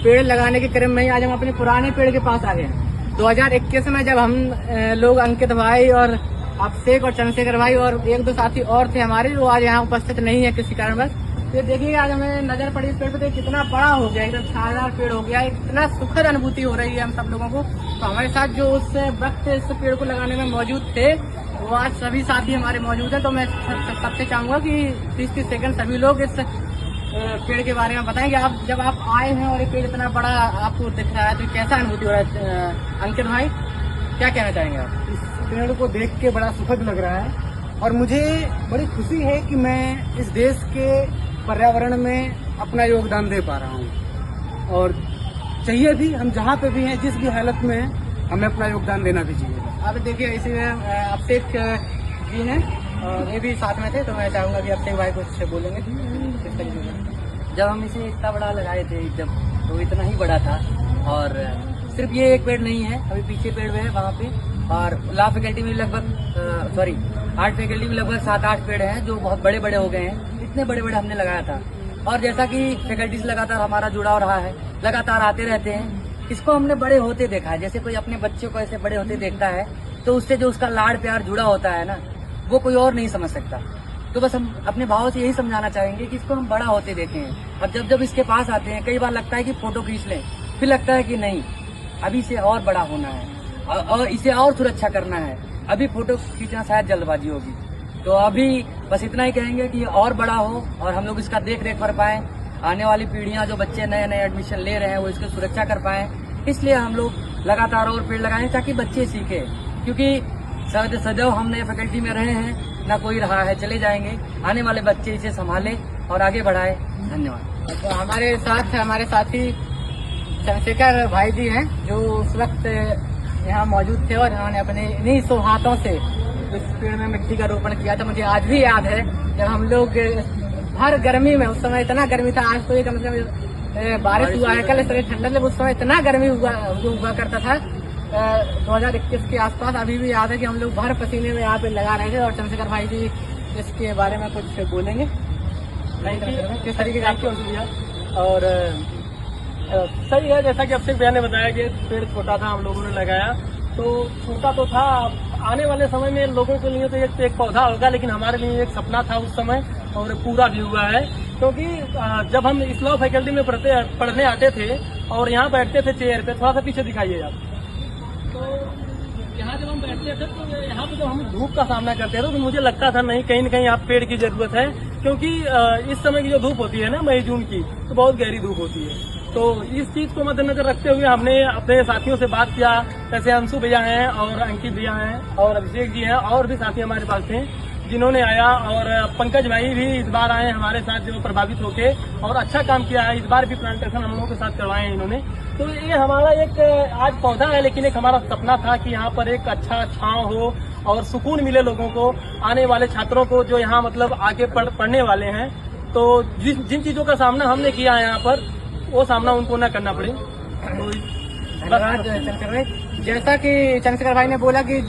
पेड़ लगाने के क्रम में ही आज हम अपने पुराने पेड़ के पास आ गए हैं। 2021 में जब हम लोग अंकित भाई और अभिषेक और चंद्रशेखर भाई और एक दो साथी और थे हमारे, वो आज यहाँ उपस्थित नहीं है किसी कारणवश। तो देखिए आज हमें नजर पड़ी इस पेड़ पे, तो कितना बड़ा हो गया, एकदम छायादार पेड़ हो गया, इतना सुखद अनुभूति हो रही है हम सब लोगों को। तो हमारे साथ जो उस वक्त इस पेड़ को लगाने में मौजूद थे, वो आज सभी साथी हमारे मौजूद है। तो मैं सबसे चाहूंगा कि 30 सेकंड सभी लोग इस पेड़ के बारे में बताएं कि आप जब आप आए हैं और ये पेड़ इतना बड़ा आपको दिख रहा है, तो कैसा अनुभूति हो रहा है? अंकित भाई, क्या कहना चाहेंगे आप? इस पेड़ को देख के बड़ा सुखद लग रहा है और मुझे बड़ी खुशी है कि मैं इस देश के पर्यावरण में अपना योगदान दे पा रहा हूँ। और चाहिए भी, हम जहाँ पे भी हैं, जिस भी हालत में हैं, हमें अपना योगदान देना भी चाहिए। आप देखिए इसी में अभिषेक जी हैं और ये भी साथ में थे, तो मैं चाहूंगा कि अभिषेक भाई कुछ बोलेंगे किस तरीके से। जब हम इसे इतना बड़ा लगाए थे, जब तो इतना ही बड़ा था, और सिर्फ ये एक पेड़ नहीं है, अभी पीछे पेड़ है वहाँ पे, और लॉ फैकल्टी में लगभग आर्ट फैकल्टी में लगभग 7-8 पेड़ हैं जो बहुत बड़े बड़े हो गए हैं। इतने बड़े बड़े हमने लगाया था, और जैसा कि फैकल्टी से लगातार हमारा जुड़ाव रहा है, लगातार आते रहते हैं। इसको हमने बड़े होते देखा है, जैसे कोई अपने बच्चे को ऐसे बड़े होते देखता है, तो उससे जो उसका लाड़ प्यार जुड़ा होता है ना, वो कोई और नहीं समझ सकता। तो बस हम अपने भाव से यही समझाना चाहेंगे कि इसको हम बड़ा होते देखें। अब जब इसके पास आते हैं, कई बार लगता है कि फोटो खींच लें, फिर लगता है कि नहीं, अभी इसे और बड़ा होना है और इसे और सुरक्षा करना है, अभी फोटो खींचना शायद जल्दबाजी होगी। तो अभी बस इतना ही कहेंगे कि और बड़ा हो और हम लोग इसका देख रेख कर पाएं, आने वाली पीढ़ियां जो बच्चे नए नए एडमिशन ले रहे हैं वो इसकी सुरक्षा कर पाएं। इसलिए हम लोग लगातार और पेड़ लगाएं ताकि बच्चे सीखें, क्योंकि सदैव हमने फैकल्टी में रहे हैं, ना कोई रहा है, चले जाएंगे। आने वाले बच्चे इसे संभालें और आगे बढ़ाएं। धन्यवाद। तो हमारे साथ हमारे साथी चंद्रशेखर भाई जी हैं, जो उस वक्त यहाँ मौजूद थे और उन्होंने अपने इन्हीं हाथों से इस पेड़ में मिट्टी का रोपण किया था। मुझे आज भी याद है जब हम लोग हर गर्मी में, उस समय इतना गर्मी था, आज तो ये कम से कम बारिश हुआ है, कल इस तरह ठंडा, जब उस समय इतना गर्मी हुआ करता था 2021 के आसपास। अभी भी याद है कि हम लोग भर पसीने में यहाँ पे लगा रहे थे। और चंद्रशेखर भाई जी इसके बारे में कुछ बोलेंगे, किस तरीके का आपकी असुविधा? और सही है, जैसा कि अभिषेक भैया ने बताया कि पेड़ छोटा था, हम लोगों ने लगाया तो छोटा तो था। आने वाले समय में लोगों के लिए तो एक पौधा होगा, लेकिन हमारे लिए एक सपना था उस समय, और पूरा भी हुआ है। क्योंकि जब हम इस लॉ फैकल्टी में पढ़ने आते थे और यहाँ बैठते थे चेयर पे, थोड़ा सा पीछे दिखाइए आप, तो यहाँ जब हम बैठते थे तो यहाँ पे जब हम धूप का सामना करते थे तो मुझे लगता था नहीं, कहीं न कहीं यहाँ पेड़ की जरूरत है। क्योंकि इस समय की जो धूप होती है ना, मई जून की, तो बहुत गहरी धूप होती है। तो इस चीज को मद्देनजर रखते हुए हमने अपने साथियों से बात किया, जैसे अंशु भैया हैं और अंकित भैया हैं और अभिषेक जी हैं, और भी साथी हमारे पास थे जिन्होंने आया, और पंकज भाई भी इस बार आए हमारे साथ, जो प्रभावित होके, और अच्छा काम किया है। इस बार भी प्लांटेशन हम लोगों के साथ करवाए हैं इन्होंने। तो ये हमारा एक आज पौधा है, लेकिन एक हमारा सपना था कि यहाँ पर एक अच्छा छांव हो और सुकून मिले लोगों को, आने वाले छात्रों को जो यहाँ मतलब आगे पढ़ने वाले हैं। तो जिन चीजों का सामना हमने किया है यहाँ पर, वो सामना उनको न करना पड़े। धन्यवाद चंद्रशेखर भाई। जैसा कि चंद्रशेखर भाई ने बोला कि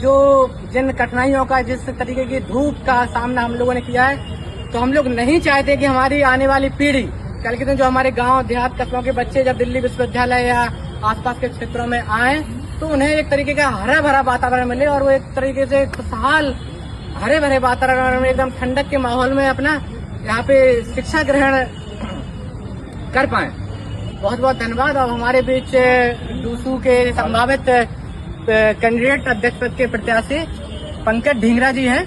जिन कठिनाइयों का, जिस तरीके की धूप का सामना हम लोगों ने किया है, तो हम लोग नहीं चाहते कि हमारी आने वाली पीढ़ी, कल के दिन जो हमारे गांव देहात कस्बों के बच्चे जब दिल्ली विश्वविद्यालय या आसपास के क्षेत्रों में आए, तो उन्हें एक तरीके का हरा भरा वातावरण मिले और वो एक तरीके से खुशहाल हरे भरे वातावरण में, एकदम ठंडक के माहौल में अपना यहाँ पे शिक्षा ग्रहण कर पाए। बहुत बहुत धन्यवाद। और हमारे बीच डूसू के संभावित कैंडिडेट अध्यक्ष पद के प्रत्याशी पंकज ढींगरा जी हैं।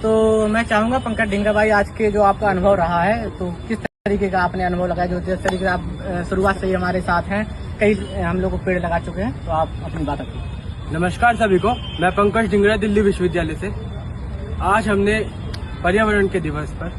तो मैं चाहूंगा पंकज ढींगरा भाई, आज के जो आपका अनुभव रहा है, तो किस तरीके का आपने अनुभव लगाया, जो जिस तरीके से आप शुरुआत से ही हमारे साथ हैं, कई हम लोग को पेड़ लगा चुके हैं, तो आप अपनी बात रखिए। नमस्कार सभी को, मैं पंकज ढींगरा दिल्ली विश्वविद्यालय से। आज हमने पर्यावरण के दिवस पर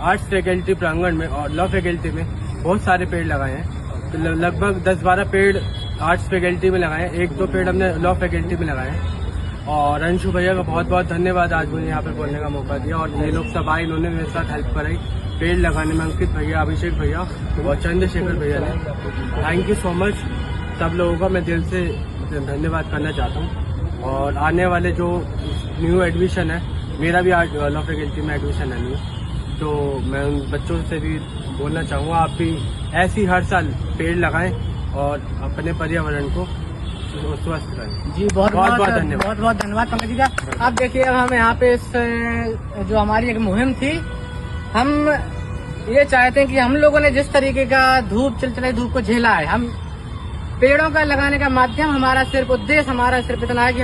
आर्ट्स फैकल्टी प्रांगण में और लॉ फैकल्टी में बहुत सारे पेड़ लगाए हैं। तो लगभग 10-12 पेड़ आर्ट्स फैकल्टी में लगाए हैं, 1-2 पेड़ हमने लॉ फैकल्टी में लगाए हैं। और अंशु भैया का बहुत बहुत धन्यवाद, आज मुझे यहाँ पर बोलने का मौका दिया, और ये लोग सब आए, इन्होंने मेरे साथ हेल्प कराई पेड़ लगाने में। अंकित भैया, अभिषेक भैया और चंद्रशेखर भैया ने, थैंक यू सो मच सब लोगों का मैं दिल से धन्यवाद करना चाहता हूँ। और आने वाले जो न्यू एडमिशन है, मेरा भी आज लॉ फैकल्टी में एडमिशन है न्यू, तो मैं उन बच्चों से भी बोलना चाहूँगा, आप भी ऐसी हर साल पेड़ लगाएं और अपने पर्यावरण को स्वस्थ करें। जी बहुत बहुत धन्यवाद। बहुत बहुत धन्यवाद पंकज जी का। अब देखिए, अब हम यहाँ पे इस जो हमारी एक मुहिम थी, हम ये चाहते हैं कि हम लोगों ने जिस तरीके का चिलचिलाई धूप को झेला है, हम पेड़ों का लगाने का माध्यम, हमारा सिर्फ उद्देश्य हमारा सिर्फ इतना है कि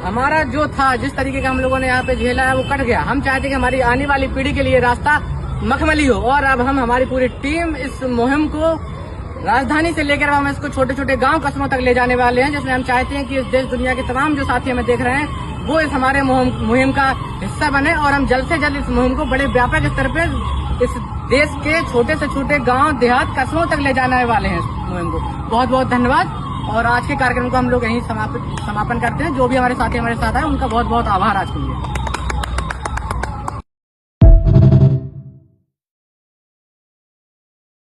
हमारा जो था, जिस तरीके का हम लोगों ने यहाँ पे झेला है वो कट गया। हम चाहते हैं कि हमारी आने वाली पीढ़ी के लिए रास्ता मखमली हो। और अब हम हमारी पूरी टीम इस मुहिम को राजधानी से लेकर हम इसको छोटे छोटे गांव कस्बों तक ले जाने वाले हैं, जिसमें हम चाहते हैं कि इस देश दुनिया के तमाम जो साथी हमें देख रहे हैं वो इस हमारे मुहिम का हिस्सा बने, और हम जल्द से जल्द इस मुहिम को बड़े व्यापक स्तर पर इस देश के छोटे से छोटे गांव देहात कस्बों तक ले जाने वाले हैं इस मुहिम को। बहुत बहुत धन्यवाद। और आज के कार्यक्रम को हम लोग यहीं समापन करते हैं। जो भी हमारे साथी हमारे साथ आए उनका बहुत बहुत आभार आज के लिए।